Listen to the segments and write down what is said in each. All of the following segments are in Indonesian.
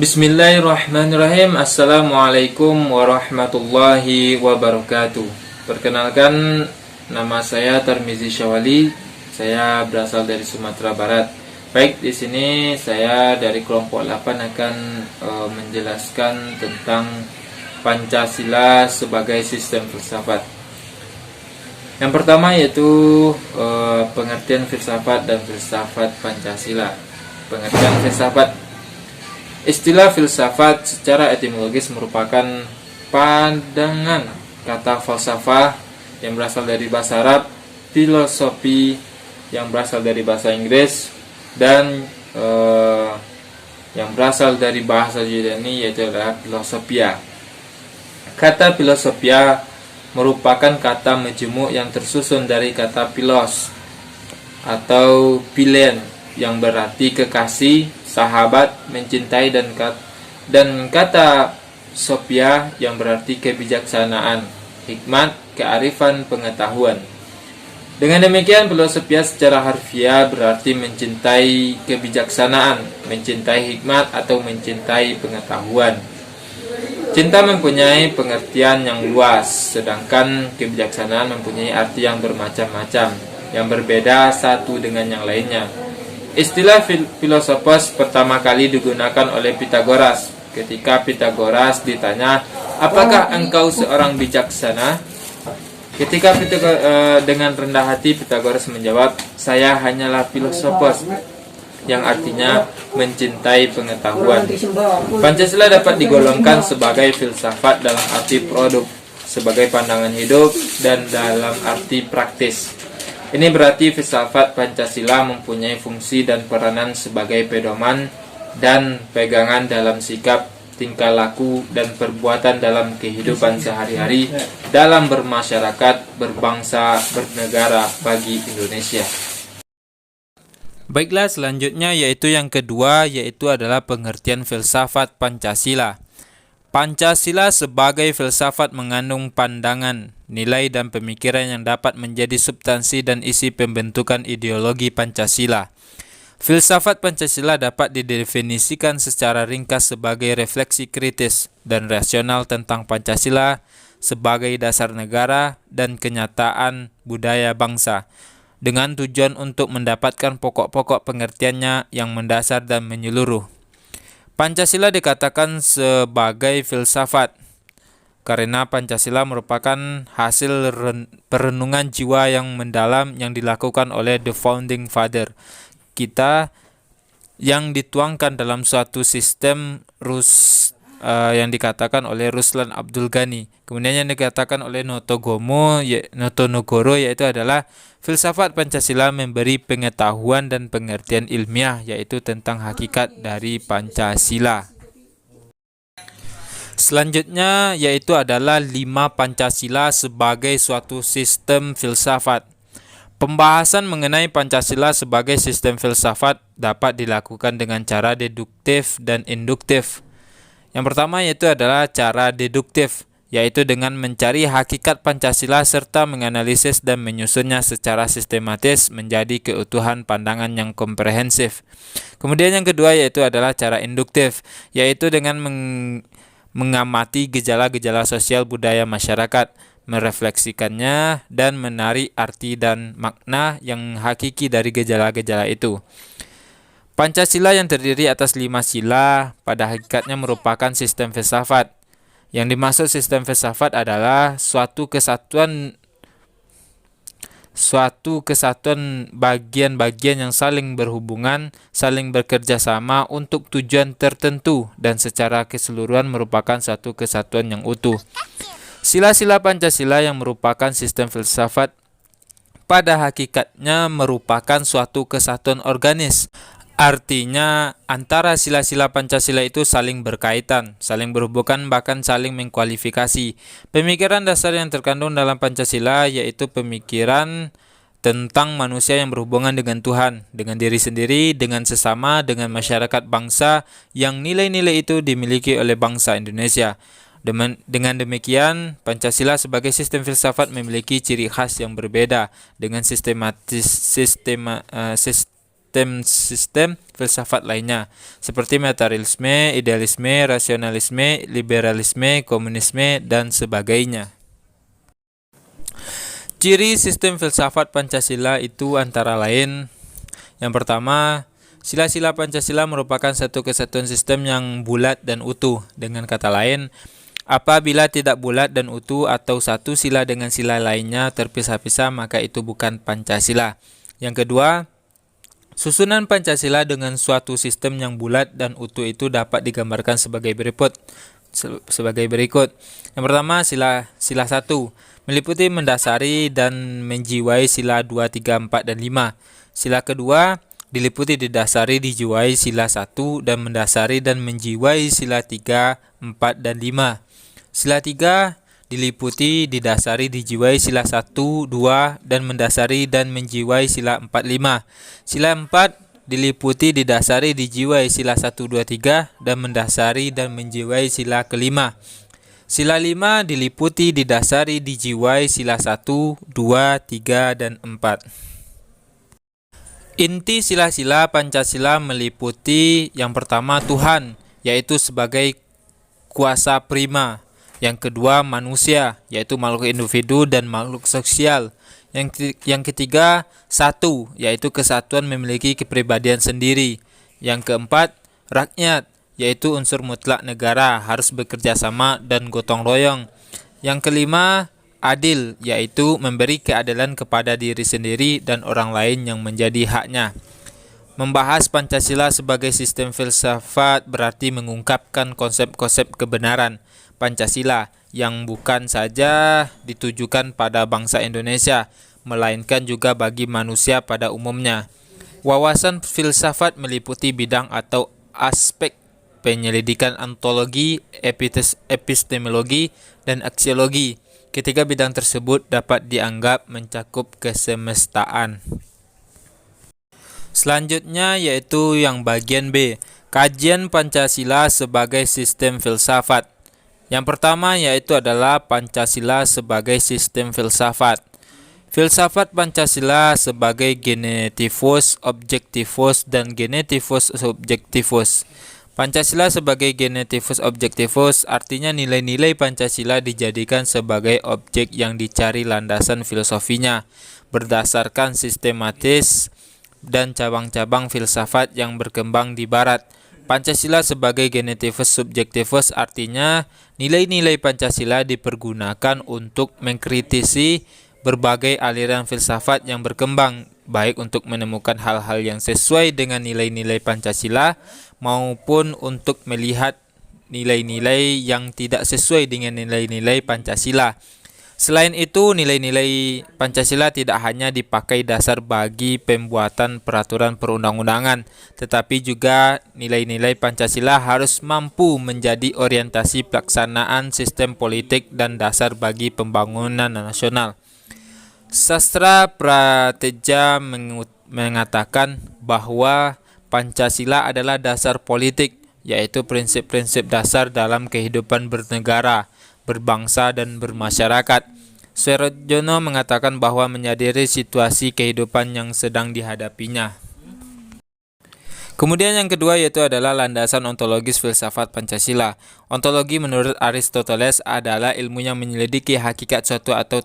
Bismillahirrahmanirrahim. Assalamualaikum warahmatullahi wabarakatuh. Perkenalkan, nama saya Tarmizi Syawali. Saya berasal dari Sumatera Barat. Baik, di sini saya dari kelompok 8 akan menjelaskan tentang Pancasila sebagai sistem filsafat. Yang pertama yaitu pengertian filsafat dan filsafat Pancasila. Pengertian filsafat. Istilah filsafat secara etimologis merupakan pandangan kata falsafah yang berasal dari bahasa Arab, filosofi yang berasal dari bahasa Inggris, dan yang berasal dari bahasa Yunani yaitu adalah filosofia. Kata filosofia merupakan kata majemuk yang tersusun dari kata philos atau philen yang berarti kekasih, sahabat, mencintai, dan kata sophia yang berarti kebijaksanaan, hikmat, kearifan, pengetahuan. Dengan demikian, filosofia secara harfiah berarti mencintai kebijaksanaan, mencintai hikmat, atau mencintai pengetahuan. Cinta mempunyai pengertian yang luas, sedangkan kebijaksanaan mempunyai arti yang bermacam-macam, yang berbeda satu dengan yang lainnya. Istilah filosofos pertama kali digunakan oleh Pitagoras. Ketika Pitagoras ditanya, apakah engkau seorang bijaksana? Ketika dengan rendah hati Pitagoras menjawab, saya hanyalah filosofos, yang artinya mencintai pengetahuan. Pancasila dapat digolongkan sebagai filsafat dalam arti produk, sebagai pandangan hidup, dan dalam arti praktis. Ini berarti filsafat Pancasila mempunyai fungsi dan peranan sebagai pedoman dan pegangan dalam sikap, tingkah laku, dan perbuatan dalam kehidupan sehari-hari dalam bermasyarakat, berbangsa, bernegara bagi Indonesia. Baiklah, selanjutnya yaitu yang kedua, yaitu adalah pengertian filsafat Pancasila. Pancasila sebagai filsafat mengandung pandangan, nilai, dan pemikiran yang dapat menjadi substansi dan isi pembentukan ideologi Pancasila. Filsafat Pancasila dapat didefinisikan secara ringkas sebagai refleksi kritis dan rasional tentang Pancasila sebagai dasar negara dan kenyataan budaya bangsa, dengan tujuan untuk mendapatkan pokok-pokok pengertiannya yang mendasar dan menyeluruh. Pancasila dikatakan sebagai filsafat karena Pancasila merupakan hasil perenungan jiwa yang mendalam yang dilakukan oleh The Founding Father kita, yang dituangkan dalam suatu sistem yang dikatakan oleh Ruslan Abdul Ghani. Kemudian yang dikatakan oleh Notonegoro yaitu adalah filsafat Pancasila memberi pengetahuan dan pengertian ilmiah yaitu tentang hakikat dari Pancasila. Selanjutnya yaitu adalah 5 Pancasila sebagai suatu sistem filsafat. Pembahasan mengenai Pancasila sebagai sistem filsafat dapat dilakukan dengan cara deduktif dan induktif. Yang pertama yaitu adalah cara deduktif, yaitu dengan mencari hakikat Pancasila serta menganalisis dan menyusunnya secara sistematis menjadi keutuhan pandangan yang komprehensif. Kemudian yang kedua yaitu adalah cara induktif, yaitu dengan mengamati gejala-gejala sosial budaya masyarakat, merefleksikannya, dan menarik arti dan makna yang hakiki dari gejala-gejala itu. Pancasila yang terdiri atas 5 sila pada hakikatnya merupakan sistem filsafat. Yang dimaksud sistem filsafat adalah suatu kesatuan bagian-bagian yang saling berhubungan, saling bekerja sama untuk tujuan tertentu, dan secara keseluruhan merupakan satu kesatuan yang utuh. Sila-sila Pancasila yang merupakan sistem filsafat pada hakikatnya merupakan suatu kesatuan organis. Artinya antara sila-sila Pancasila itu saling berkaitan, saling berhubungan, bahkan saling mengkualifikasi. Pemikiran dasar yang terkandung dalam Pancasila yaitu pemikiran tentang manusia yang berhubungan dengan Tuhan, dengan diri sendiri, dengan sesama, dengan masyarakat bangsa, yang nilai-nilai itu dimiliki oleh bangsa Indonesia. Dengan demikian, Pancasila sebagai sistem filsafat memiliki ciri khas yang berbeda dengan sistem-sistem filsafat lainnya, seperti materialisme, idealisme, rasionalisme, liberalisme, komunisme, dan sebagainya. Ciri sistem filsafat Pancasila itu antara lain, yang pertama, sila-sila Pancasila merupakan satu kesatuan sistem yang bulat dan utuh. Dengan kata lain, apabila tidak bulat dan utuh atau satu sila dengan sila lainnya terpisah-pisah, maka itu bukan Pancasila. Yang kedua, susunan Pancasila dengan suatu sistem yang bulat dan utuh itu dapat digambarkan sebagai berikut. Yang pertama, sila 1 meliputi mendasari dan menjiwai sila 2, 3, 4, dan 5. Sila kedua diliputi didasari dijiwai sila 1 dan mendasari dan menjiwai sila 3, 4, dan 5. Sila 3 diliputi didasari dijiwai sila 1, 2, dan mendasari dan menjiwai sila 4, 5. Sila 4 diliputi didasari dijiwai sila 1, 2, 3, dan mendasari dan menjiwai sila kelima. Sila 5 diliputi didasari dijiwai sila 1, 2, 3, dan 4. Inti sila-sila Pancasila meliputi yang pertama Tuhan, yaitu sebagai kuasa prima. Yang kedua manusia, yaitu makhluk individu dan makhluk sosial. Yang ketiga satu, yaitu kesatuan memiliki kepribadian sendiri. Yang keempat rakyat, yaitu unsur mutlak negara harus bekerja sama dan gotong royong. Yang kelima adil, yaitu memberi keadilan kepada diri sendiri dan orang lain yang menjadi haknya. Membahas Pancasila sebagai sistem filsafat berarti mengungkapkan konsep-konsep kebenaran Pancasila yang bukan saja ditujukan pada bangsa Indonesia, melainkan juga bagi manusia pada umumnya. Wawasan filsafat meliputi bidang atau aspek penyelidikan ontologi, epistemologi, dan aksiologi. Ketiga bidang tersebut dapat dianggap mencakup kesemestaan. Selanjutnya yaitu yang bagian B, kajian Pancasila sebagai sistem filsafat. Yang pertama yaitu adalah Pancasila sebagai sistem filsafat. Filsafat Pancasila sebagai genetivus, objektivus, dan genetivus subjektivus. Pancasila sebagai genetivus objektivus artinya nilai-nilai Pancasila dijadikan sebagai objek yang dicari landasan filosofinya berdasarkan sistematis dan cabang-cabang filsafat yang berkembang di barat. Pancasila sebagai genetivus subjektivus artinya nilai-nilai Pancasila dipergunakan untuk mengkritisi berbagai aliran filsafat yang berkembang, baik untuk menemukan hal-hal yang sesuai dengan nilai-nilai Pancasila maupun untuk melihat nilai-nilai yang tidak sesuai dengan nilai-nilai Pancasila. Selain itu, nilai-nilai Pancasila tidak hanya dipakai dasar bagi pembuatan peraturan perundang-undangan, tetapi juga nilai-nilai Pancasila harus mampu menjadi orientasi pelaksanaan sistem politik dan dasar bagi pembangunan nasional. Sastra Prateja mengatakan bahwa Pancasila adalah dasar politik, yaitu prinsip-prinsip dasar dalam kehidupan bernegara, berbangsa, dan bermasyarakat. Surojono mengatakan bahwa menyadari situasi kehidupan yang sedang dihadapinya. Kemudian yang kedua yaitu adalah landasan ontologis filsafat Pancasila. Ontologi menurut Aristoteles adalah ilmu yang menyelidiki hakikat suatu atau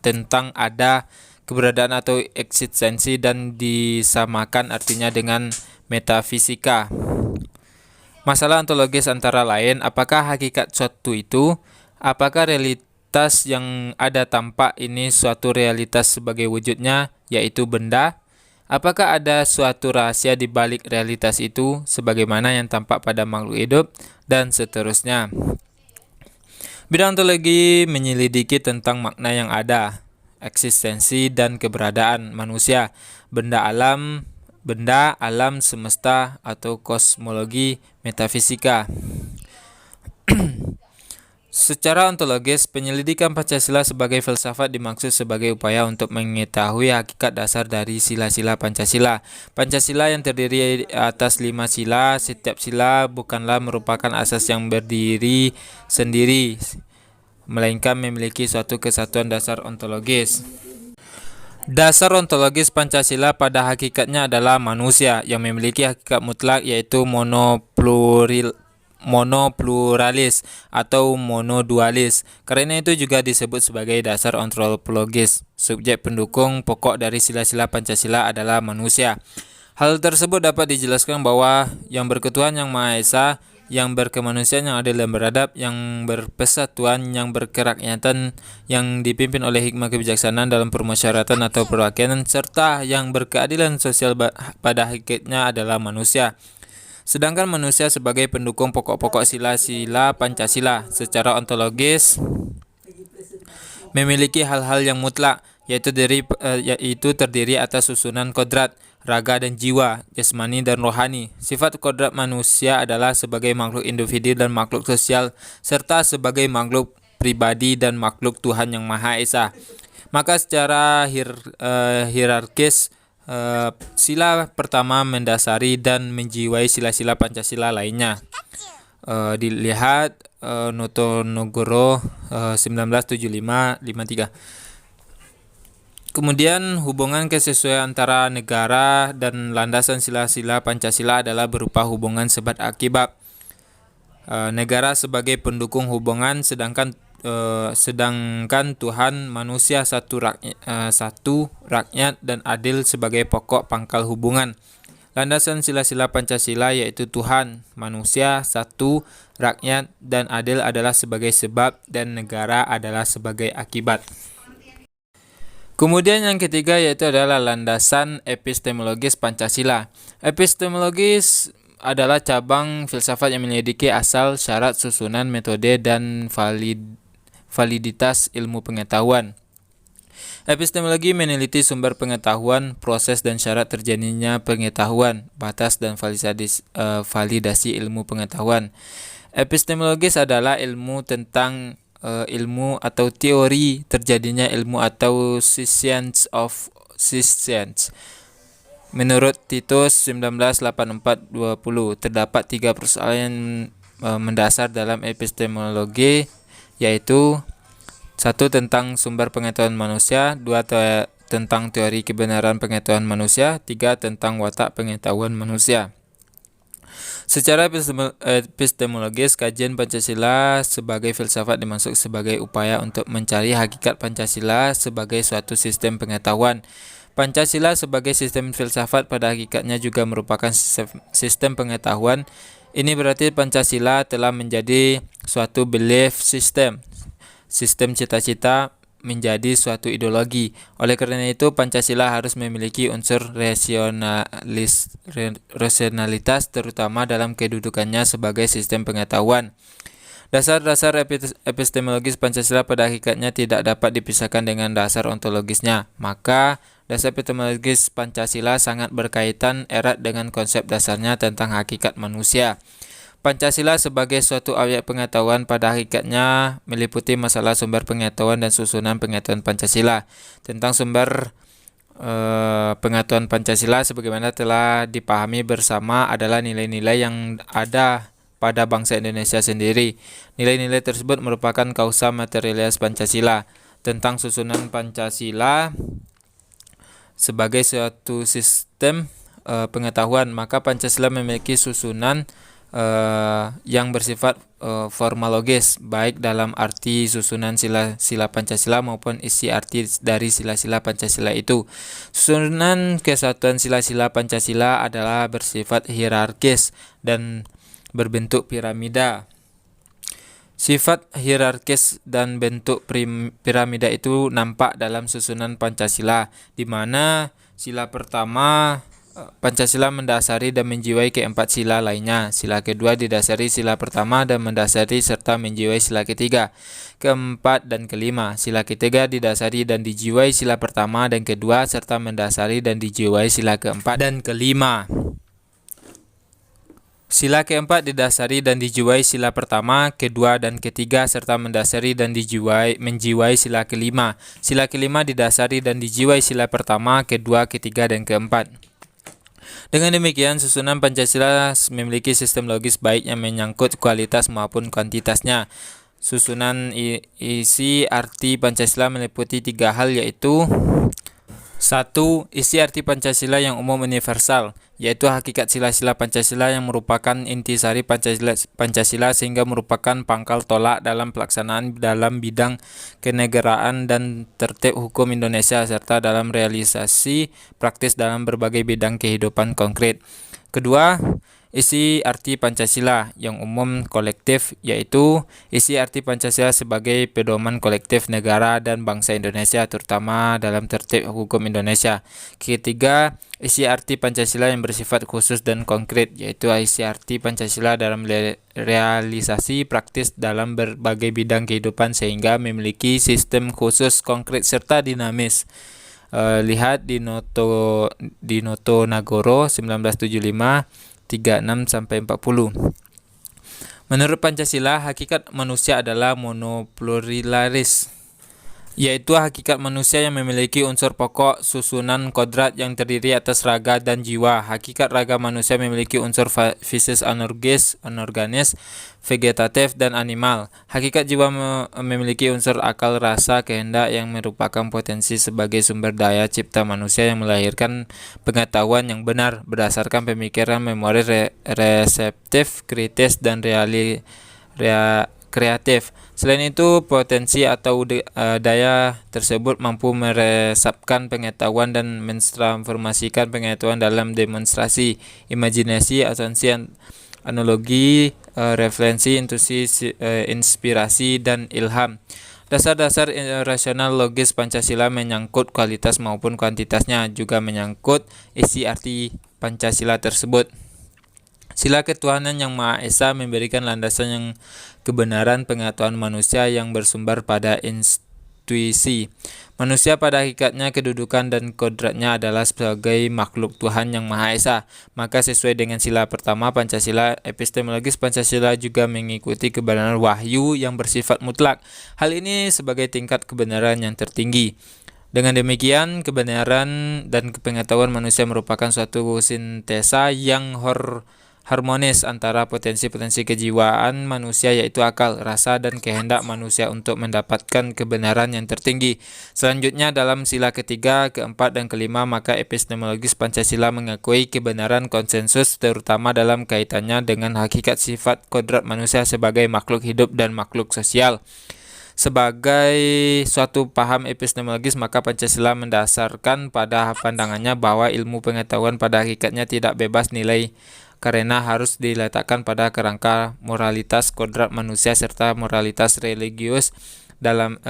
tentang ada, keberadaan atau eksistensi, dan disamakan artinya dengan metafisika. Masalah ontologis antara lain, apakah hakikat suatu itu? Apakah realitas yang ada tampak ini suatu realitas sebagai wujudnya, yaitu benda? Apakah ada suatu rahasia di balik realitas itu, sebagaimana yang tampak pada makhluk hidup? Dan seterusnya. Bidang ontologi menyelidiki tentang makna yang ada, eksistensi dan keberadaan manusia, benda, alam semesta atau kosmologi metafisika. Secara ontologis, penyelidikan Pancasila sebagai filsafat dimaksud sebagai upaya untuk mengetahui hakikat dasar dari sila-sila Pancasila. Pancasila yang terdiri atas 5 sila, setiap sila bukanlah merupakan asas yang berdiri sendiri, melainkan memiliki suatu kesatuan dasar ontologis. Dasar ontologis Pancasila pada hakikatnya adalah manusia yang memiliki hakikat mutlak, yaitu monopluralis atau monodualis. Karena itu juga disebut sebagai dasar ontologis. Subjek pendukung pokok dari sila-sila Pancasila adalah manusia. Hal tersebut dapat dijelaskan bahwa yang berketuhanan yang Maha Esa, yang berkemanusiaan, yang adil dan beradab, yang berpersatuan, yang berkerakyatan, yang dipimpin oleh hikmah kebijaksanaan dalam permusyawaratan atau perwakilan, serta yang berkeadilan sosial pada hakikatnya adalah manusia. Sedangkan manusia sebagai pendukung pokok-pokok sila-sila Pancasila secara ontologis memiliki hal-hal yang mutlak, yaitu terdiri atas susunan kodrat, raga dan jiwa, jasmani dan rohani. Sifat kodrat manusia adalah sebagai makhluk individu dan makhluk sosial, serta sebagai makhluk pribadi dan makhluk Tuhan yang Maha Esa. Maka secara hierarkis, sila pertama mendasari dan menjiwai sila-sila Pancasila lainnya. Dilihat Notonegoro 1975-53. Kemudian hubungan kesesuaian antara negara dan landasan sila-sila Pancasila adalah berupa hubungan sebab akibat. Negara sebagai pendukung hubungan, sedangkan Tuhan, manusia, satu rakyat dan adil sebagai pokok pangkal hubungan. Landasan sila-sila Pancasila yaitu Tuhan, manusia, satu, rakyat, dan adil adalah sebagai sebab dan negara adalah sebagai akibat. Kemudian yang ketiga yaitu adalah landasan epistemologis Pancasila. Epistemologis adalah cabang filsafat yang menyelidiki asal, syarat, susunan, metode, dan validitas ilmu pengetahuan. Epistemologi meneliti sumber pengetahuan, proses dan syarat terjadinya pengetahuan, batas dan validasi ilmu pengetahuan. Epistemologis adalah ilmu tentang ilmu atau teori terjadinya ilmu atau science of science. Menurut Titus 1984-20, terdapat 3 persoalan mendasar dalam epistemologi, yaitu 1. Tentang sumber pengetahuan manusia, 2. Tentang teori kebenaran pengetahuan manusia, 3. Tentang watak pengetahuan manusia. Secara epistemologis, kajian Pancasila sebagai filsafat dimaksud sebagai upaya untuk mencari hakikat Pancasila sebagai suatu sistem pengetahuan. Pancasila sebagai sistem filsafat pada hakikatnya juga merupakan sistem pengetahuan. Ini berarti Pancasila telah menjadi suatu belief system, sistem cita-cita menjadi suatu ideologi. Oleh karena itu, Pancasila harus memiliki unsur rasionalitas terutama dalam kedudukannya sebagai sistem pengetahuan. Dasar-dasar epistemologis Pancasila pada hakikatnya tidak dapat dipisahkan dengan dasar ontologisnya. Maka, dasar epistemologis Pancasila sangat berkaitan erat dengan konsep dasarnya tentang hakikat manusia. Pancasila sebagai suatu obyek pengetahuan pada hakikatnya meliputi masalah sumber pengetahuan dan susunan pengetahuan Pancasila. Tentang sumber pengetahuan Pancasila sebagaimana telah dipahami bersama adalah nilai-nilai yang ada pada bangsa Indonesia sendiri. Nilai-nilai tersebut merupakan kausa materialis Pancasila. Tentang susunan Pancasila sebagai suatu sistem pengetahuan, maka Pancasila memiliki susunan yang bersifat formalogis, baik dalam arti susunan sila-sila Pancasila maupun isi arti dari sila-sila Pancasila itu. Susunan kesatuan sila-sila Pancasila adalah bersifat hierarkis dan berbentuk piramida. Sifat hierarkis dan bentuk piramida itu nampak dalam susunan Pancasila, di mana sila pertama Pancasila mendasari dan menjiwai keempat sila lainnya. Sila kedua didasari sila pertama dan mendasari serta menjiwai sila ketiga, keempat dan kelima. Sila ketiga didasari dan dijiwai sila pertama dan kedua serta mendasari dan dijiwai sila keempat dan kelima. Sila keempat didasari dan dijiwai sila pertama, kedua dan ketiga serta mendasari dan menjiwai sila kelima. Sila kelima didasari dan dijiwai sila pertama, kedua, ketiga dan keempat. Dengan demikian, susunan Pancasila memiliki sistem logis baik yang menyangkut kualitas maupun kuantitasnya. Susunan isi arti Pancasila meliputi 3 hal, yaitu 1. Isi arti Pancasila yang umum universal, yaitu hakikat sila-sila Pancasila yang merupakan intisari Pancasila sehingga merupakan pangkal tolak dalam pelaksanaan dalam bidang kenegaraan dan tertib hukum Indonesia serta dalam realisasi praktis dalam berbagai bidang kehidupan konkret. Kedua, isi arti Pancasila yang umum kolektif, yaitu isi arti Pancasila sebagai pedoman kolektif negara dan bangsa Indonesia, terutama dalam tertib hukum Indonesia. Ketiga, isi arti Pancasila yang bersifat khusus dan konkret, yaitu isi arti Pancasila dalam realisasi praktis dalam berbagai bidang kehidupan sehingga memiliki sistem khusus, konkret, serta dinamis. Lihat di Noto Nagoro 1975 36-40. Menurut Pancasila, hakikat manusia adalah monoplurilaris, yaitu hakikat manusia yang memiliki unsur pokok susunan kodrat yang terdiri atas raga dan jiwa. Hakikat raga manusia memiliki unsur fisis anorganis, vegetatif, dan animal. Hakikat jiwa memiliki unsur akal, rasa, kehendak yang merupakan potensi sebagai sumber daya cipta manusia yang melahirkan pengetahuan yang benar berdasarkan pemikiran memori reseptif, kritis, dan kreatif. Selain itu, potensi atau daya tersebut mampu meresapkan pengetahuan dan mentransformasikan pengetahuan dalam demonstrasi, imajinasi, asumsi, analogi, referensi, intuisi, inspirasi, dan ilham. Dasar-dasar rasional logis Pancasila menyangkut kualitas maupun kuantitasnya, juga menyangkut isi arti Pancasila tersebut. Sila ketuhanan yang Maha Esa memberikan landasan yang kebenaran pengetahuan manusia yang bersumber pada intuisi. Manusia pada hakikatnya kedudukan dan kodratnya adalah sebagai makhluk Tuhan yang Maha Esa. Maka sesuai dengan sila pertama Pancasila, epistemologis Pancasila juga mengikuti kebenaran wahyu yang bersifat mutlak. Hal ini sebagai tingkat kebenaran yang tertinggi. Dengan demikian, kebenaran dan pengetahuan manusia merupakan suatu sintesa yang harmonis antara potensi-potensi kejiwaan manusia, yaitu akal, rasa, dan kehendak manusia untuk mendapatkan kebenaran yang tertinggi. Selanjutnya, dalam sila ketiga, keempat, dan kelima, maka epistemologis Pancasila mengakui kebenaran konsensus terutama dalam kaitannya dengan hakikat sifat kodrat manusia sebagai makhluk hidup dan makhluk sosial. Sebagai suatu paham epistemologis, maka Pancasila mendasarkan pada pandangannya bahwa ilmu pengetahuan pada hakikatnya tidak bebas nilai karena harus diletakkan pada kerangka moralitas kodrat manusia serta moralitas religius dalam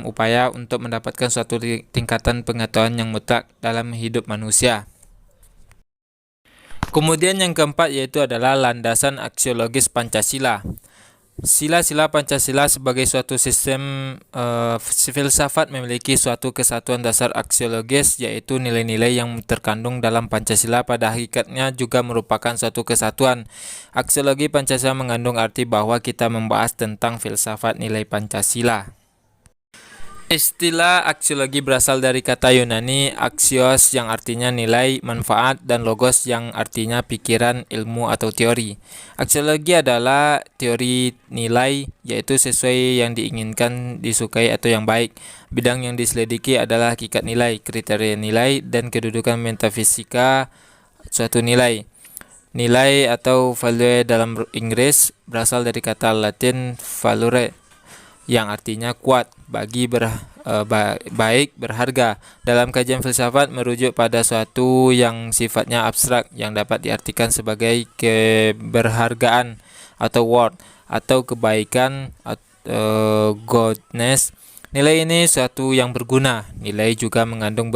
upaya untuk mendapatkan suatu tingkatan pengetahuan yang mutlak dalam hidup manusia. Kemudian yang keempat yaitu adalah landasan aksiologis Pancasila. Sila-sila Pancasila sebagai suatu sistem filsafat memiliki suatu kesatuan dasar aksiologis, yaitu nilai-nilai yang terkandung dalam Pancasila pada hakikatnya juga merupakan suatu kesatuan. Aksiologi Pancasila mengandung arti bahwa kita membahas tentang filsafat nilai Pancasila. Istilah aksiologi berasal dari kata Yunani axios yang artinya nilai, manfaat, dan logos yang artinya pikiran, ilmu, atau teori. Aksiologi adalah teori nilai, yaitu sesuai yang diinginkan, disukai, atau yang baik. Bidang yang diselidiki adalah hakikat nilai, kriteria nilai, dan kedudukan metafisika suatu nilai. Nilai atau value dalam Inggris berasal dari kata Latin valore, yang artinya kuat, baik, berharga. Dalam kajian filsafat merujuk pada suatu yang sifatnya abstrak yang dapat diartikan sebagai keberhargaan atau worth atau kebaikan atau goodness. Nilai ini suatu yang berguna. Nilai juga mengandung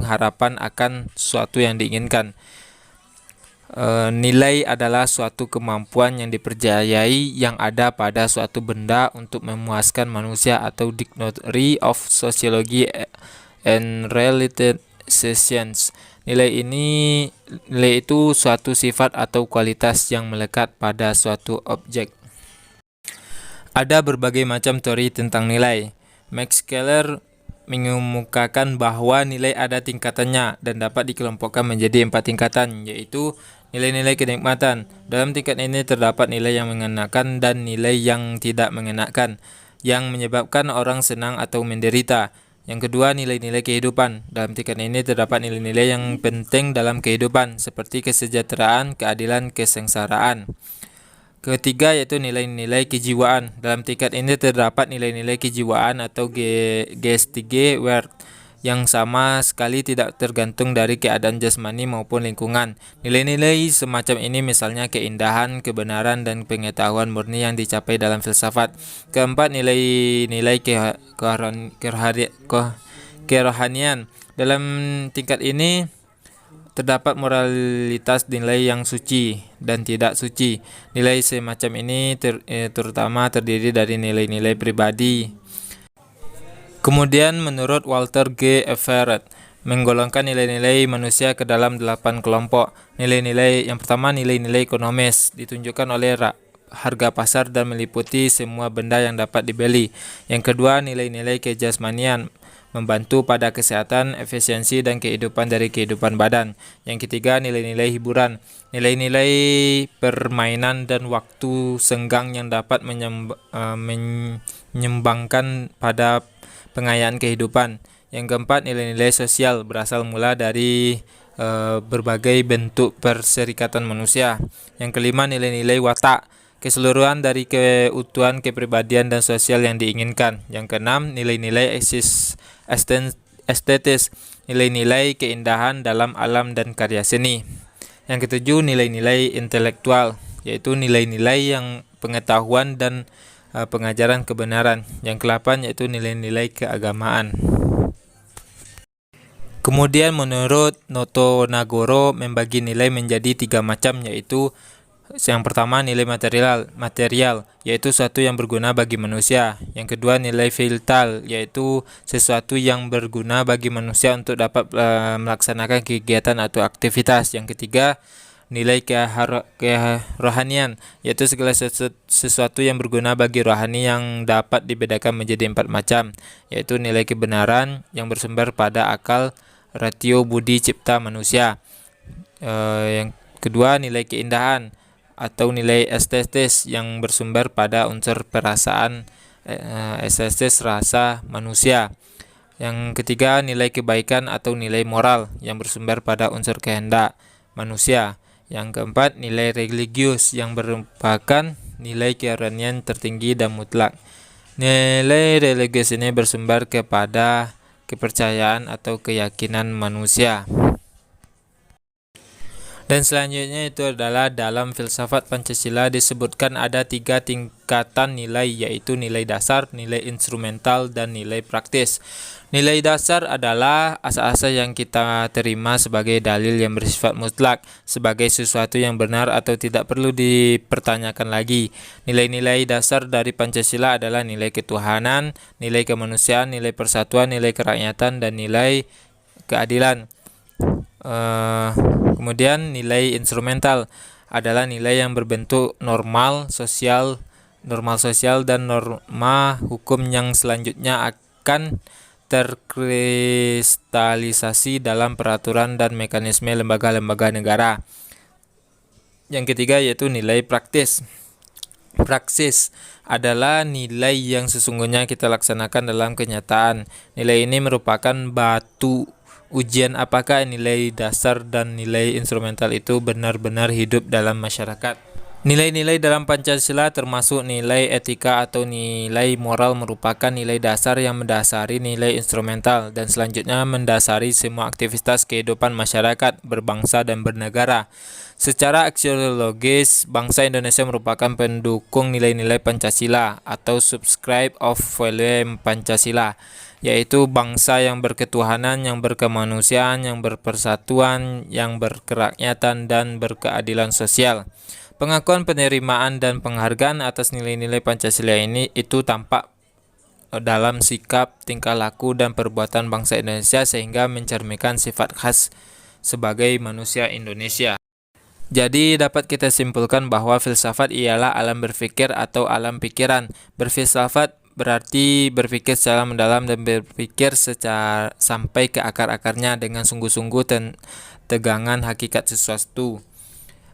harapan akan suatu yang diinginkan. Nilai adalah suatu kemampuan yang dipercayai yang ada pada suatu benda untuk memuaskan manusia atau dictionary of sociology and related science. Nilai itu suatu sifat atau kualitas yang melekat pada suatu objek. Ada berbagai macam teori tentang nilai. Max Keller mengemukakan bahwa nilai ada tingkatannya dan dapat dikelompokkan menjadi 4 tingkatan, yaitu nilai-nilai kenikmatan. Dalam tingkat ini terdapat nilai yang mengenakan dan nilai yang tidak mengenakan. yang menyebabkan orang senang atau menderita. Yang kedua, nilai-nilai kehidupan. Dalam tingkat ini terdapat nilai-nilai yang penting dalam kehidupan, seperti kesejahteraan, keadilan, kesengsaraan. Ketiga yaitu nilai-nilai kejiwaan. Dalam tingkat ini terdapat nilai-nilai kejiwaan atau GSTG WERT yang sama sekali tidak tergantung dari keadaan jasmani maupun lingkungan. Nilai-nilai semacam ini misalnya keindahan, kebenaran, dan pengetahuan murni yang dicapai dalam filsafat. Keempat, nilai-nilai kerohanian. Dalam tingkat ini terdapat moralitas nilai yang suci dan tidak suci. Nilai semacam ini terutama terdiri dari nilai-nilai pribadi. Kemudian menurut Walter G. Everett menggolongkan nilai-nilai manusia ke dalam 8 kelompok. Nilai-nilai yang pertama nilai-nilai ekonomis ditunjukkan oleh harga pasar dan meliputi semua benda yang dapat dibeli. Yang kedua nilai-nilai kejasmanian membantu pada kesehatan, efisiensi, dan kehidupan dari kehidupan badan. Yang ketiga nilai-nilai hiburan, nilai-nilai permainan dan waktu senggang yang dapat menyumbangkan pada pengayaan kehidupan. Yang keempat nilai-nilai sosial berasal mula dari berbagai bentuk perserikatan manusia. Yang kelima nilai-nilai watak, keseluruhan dari keutuhan kepribadian dan sosial yang diinginkan. Yang keenam nilai-nilai estetis, nilai-nilai keindahan dalam alam dan karya seni. Yang ketujuh nilai-nilai intelektual, yaitu nilai-nilai yang pengetahuan dan pengajaran kebenaran. Yang ke-8 yaitu nilai-nilai keagamaan. Kemudian menurut Noto Nagoro membagi nilai menjadi 3 macam, yaitu yang pertama nilai material, yaitu sesuatu yang berguna bagi manusia. Yang kedua nilai vital, yaitu sesuatu yang berguna bagi manusia untuk dapat melaksanakan kegiatan atau aktivitas. Yang ketiga nilai kerohanian, yaitu segala sesuatu yang berguna bagi rohani yang dapat dibedakan menjadi 4 macam, yaitu nilai kebenaran yang bersumber pada akal, ratio, budi, cipta manusia. Yang kedua nilai keindahan atau nilai estetis yang bersumber pada unsur perasaan, estetis rasa manusia. Yang ketiga nilai kebaikan atau nilai moral yang bersumber pada unsur kehendak manusia. Yang keempat, nilai religius yang merupakan nilai kerohanian tertinggi dan mutlak. Nilai religius ini bersumber kepada kepercayaan atau keyakinan manusia. Dan selanjutnya itu adalah dalam filsafat Pancasila disebutkan ada 3 tingkatan nilai, yaitu nilai dasar, nilai instrumental, dan nilai praktis. Nilai dasar adalah asas-asas yang kita terima sebagai dalil yang bersifat mutlak, sebagai sesuatu yang benar atau tidak perlu dipertanyakan lagi. Nilai-nilai dasar dari Pancasila adalah nilai ketuhanan, nilai kemanusiaan, nilai persatuan, nilai kerakyatan, dan nilai keadilan. Kemudian nilai instrumental adalah nilai yang berbentuk normal sosial dan norma hukum yang selanjutnya akan terkristalisasi dalam peraturan dan mekanisme lembaga-lembaga negara. Yang ketiga yaitu nilai praktis. Praksis adalah nilai yang sesungguhnya kita laksanakan dalam kenyataan. Nilai ini merupakan batu ujian apakah nilai dasar dan nilai instrumental itu benar-benar hidup dalam masyarakat. Nilai-nilai dalam Pancasila termasuk nilai etika atau nilai moral merupakan nilai dasar yang mendasari nilai instrumental dan selanjutnya mendasari semua aktivitas kehidupan masyarakat, berbangsa dan bernegara. Secara aksiologis, bangsa Indonesia merupakan pendukung nilai-nilai Pancasila atau subscribe of value Pancasila, yaitu bangsa yang berketuhanan, yang berkemanusiaan, yang berpersatuan, yang berkerakyatan, dan berkeadilan sosial. Pengakuan, penerimaan, dan penghargaan atas nilai-nilai Pancasila ini itu tampak dalam sikap, tingkah laku, dan perbuatan bangsa Indonesia sehingga mencerminkan sifat khas sebagai manusia Indonesia. Jadi dapat kita simpulkan bahwa filsafat ialah alam berpikir atau alam pikiran. Berfilsafat berarti berpikir secara mendalam dan berpikir secara sampai ke akar-akarnya dengan sungguh-sungguh dan tegangan hakikat sesuatu.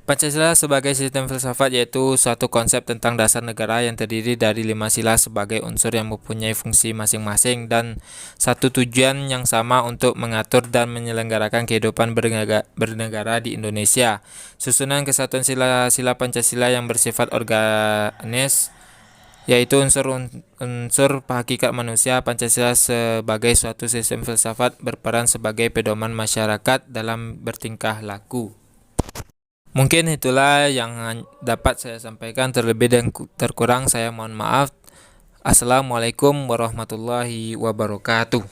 Pancasila sebagai sistem filsafat yaitu suatu konsep tentang dasar negara yang terdiri dari 5 sila sebagai unsur yang mempunyai fungsi masing-masing dan satu tujuan yang sama untuk mengatur dan menyelenggarakan kehidupan bernegara di Indonesia. Susunan kesatuan sila-sila Pancasila yang bersifat organis yaitu unsur hakikat manusia. Pancasila sebagai suatu sistem filsafat berperan sebagai pedoman masyarakat dalam bertingkah laku. Mungkin itulah yang dapat saya sampaikan, terlebih dan terkurang saya mohon maaf. Assalamualaikum warahmatullahi wabarakatuh.